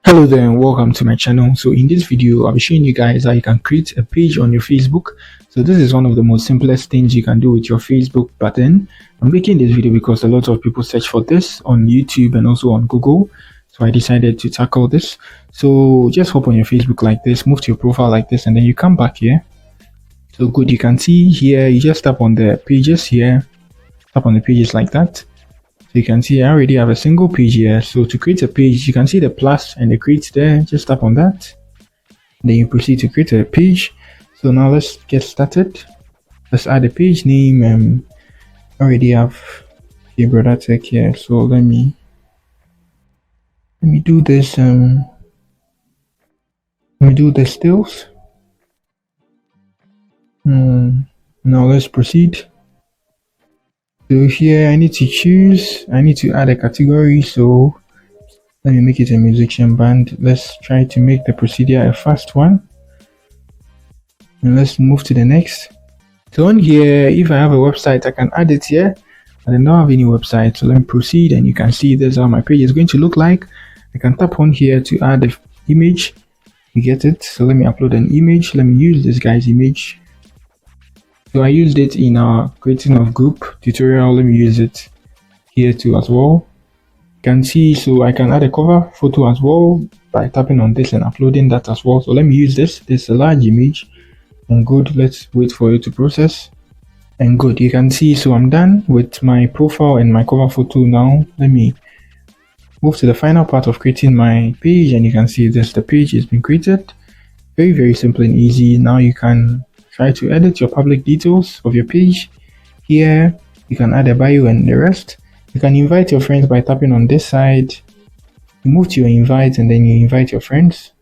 Hello there and welcome to my channel. So in this video I'll be showing you guys how you can create a page on your Facebook. So this is one of the most simplest things you can do with your Facebook button. I'm making this video because a lot of people search for this on YouTube and also on Google, so I decided to tackle this. So just hop on your Facebook like this, move to your profile like this, and then you come back here. So good, you can see here, you just tap on the pages here, tap on the pages like that. So you can see I already have a single page here. So to create a page, you can see the plus and the create there. Just tap on that. Then you proceed to create a page. So now let's get started. Let's add a page name. I already have a brother tech here. So let me do this. Let me do the stills. Now let's proceed. So here I need to add a category, so let me make it a musician band. Let's try to make the procedure a fast one, and let's move to the next. So on here, if I have a website, I can add it here. I don't have any website, so let me proceed, and you can see this is how my page is going to look like. I can tap on here to add the image. You get it? So let me upload an image. Let me use this guy's image. So I used it in our creating of group tutorial. Let me use it here too as well. You can see, so I can add a cover photo as well by tapping on this and uploading that as well. So let me use this. This is a large image, and good. Let's wait for it to process. And good, you can see, so I'm done with my profile and my cover photo. Now let me move to the final part of creating my page, and you can see this, the page has been created. Very simple and easy. Now you can try to edit your public details of your page. Here you can add a bio and the rest. You can invite your friends by tapping on this side. You move to your invite, and then you invite your friends.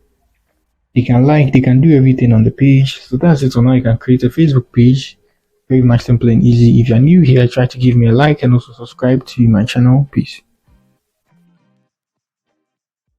They can like, they can do everything on the page. So that's it. So now you can create a Facebook page. Very much simple and easy. If you're new here, try to give me a like and also subscribe to my channel. Peace.